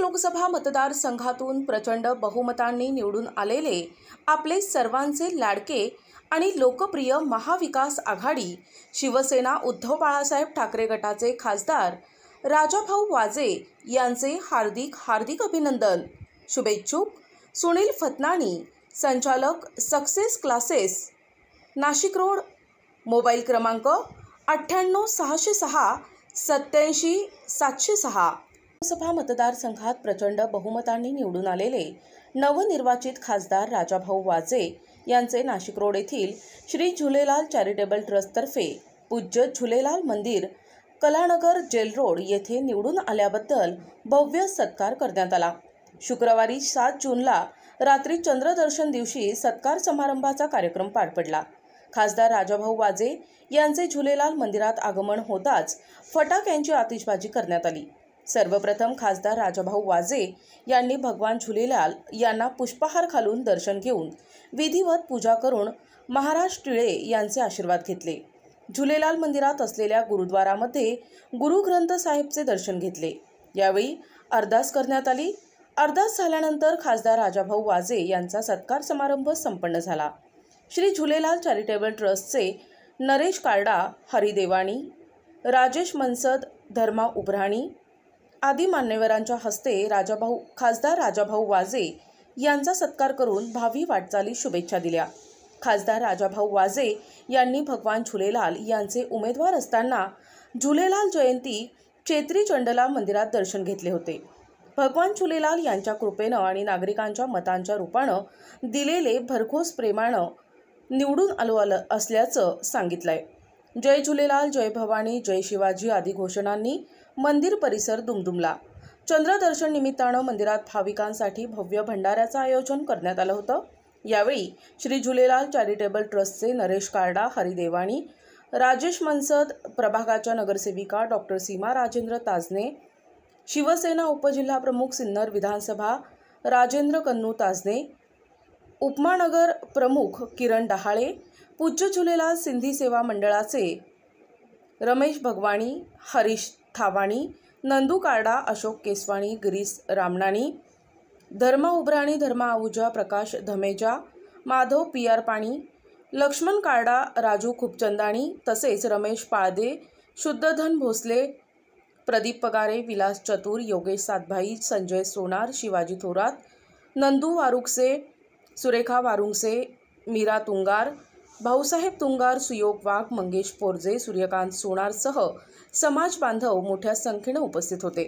लोकसभा मतदारसंघातून प्रचंड बहुमतांनी निवडून आलेले आपले सर्वांचे लाडके आणि लोकप्रिय महाविकास आघाडी शिवसेना उद्धव बाळासाहेब ठाकरे गटाचे खासदार राजाभाऊ वाजे यांचे हार्दिक अभिनंदन। शुभेच्छुक सुनील फतनाणी, संचालक success classes, Nashik road, mobile क्रमांक 98 606 87 706। लोकसभा मतदारसंघात प्रचंड बहुमतांनी निवडून आलेले नवनिर्वाचित खासदार राजाभाऊ वाजे यांचे नाशिक रोड येथील श्री झुलेलाल चॅरिटेबल ट्रस्टतर्फे पूज्य झुलेलाल मंदिर, कलानगर, जेल रोड येथे निवडून आल्याबद्दल भव्य सत्कार करण्यात आला। शुक्रवारी 7 जूनला रात्री चंद्रदर्शन दिवशी सत्कार समारंभाचा कार्यक्रम पार पडला। खासदार राजाभाऊ वाजे यांचे झुलेलाल मंदिरात आगमन होताच फटाक्यांची आतिषबाजी करण्यात आली। सर्वप्रथम खासदार राजाभाऊ वाजे यांनी भगवान झुलेलाल यांना पुष्पहार घालून दर्शन घेऊन विधिवत पूजा करून महाराज टिळे यांचे आशीर्वाद घेतले। झुलेलाल मंदिरात असलेल्या गुरुद्वारामध्ये गुरु ग्रंथ साहिबचे दर्शन घेतले। यावेळी अरदास करण्यात आली। अरदास झाल्यानंतर खासदार राजाभाऊ वाजे यांचा सत्कार समारंभ संपन्न झाला। श्री झुलेलाल चॅरिटेबल ट्रस्टचे नरेश कार्डा, हरी देवाणी, राजेश मनसद, धर्मा उभराणी आदी मान्यवरांच्या हस्ते खासदार राजाभाऊ वाजे यांचा सत्कार करून भावी वाटचाली शुभेच्छा दिल्या। खासदार राजाभाऊ वाजे यांनी भगवान झुलेलाल यांचे उमेदवार असताना झुलेलाल जयंती चेत्री चंडला मंदिरात दर्शन घेतले होते। भगवान झुलेलाल यांच्या कृपेनं आणि नागरिकांच्या मतांच्या रूपानं दिलेले भरघोस प्रेमानं निवडून आलो असल्याचं सांगितलंय। जय झुलेलाल, जय भवानी, जय शिवाजी आदी घोषणांनी मंदिर परिसर दुमदुमला। चंद्रदर्शन निमित्तानं मंदिरात भाविकांसाठी भव्य भंडाऱ्याचं आयोजन करण्यात आलं होतं। यावेळी श्री झुलेलाल चॅरिटेबल ट्रस्टचे नरेश कार्डा, हरी देवाणी, राजेश मनसद, प्रभागाच्या नगरसेविका डॉक्टर सीमा राजेंद्र ताजने, शिवसेना उपजिल्हाप्रमुख सिन्नर विधानसभा राजेंद्र कन्नू ताजने, उपमानगर प्रमुख किरण डहाळे, पूज्य झुलेलाल सिंधी सेवा मंडळाचे रमेश भगवाणी, हरीश थावाणी, नंदू कार्डा, अशोक केसवाणी, गिरीश रामनाणी, धर्मा उभराणी, धर्मा आहुजा, प्रकाश धमेजा, माधव पियार पाणी, लक्ष्मण कार्डा, राजू खुपचंदाणी तसेच रमेश पाळदे, शुद्धधन भोसले, प्रदीप पगारे, विलास चतुर, योगेश सातभाई, संजय सोनार, शिवाजी थोरात, नंदू वारुगसे, सुरेखा वारुंगसे, मीरा तुंगार, भाऊसाहेब तुंगार, सुयोग वाघ, मंगेश पोरजे, सूर्यकांत सोनार सह समाज बांधव मोठ्या संख्येने उपस्थित होते।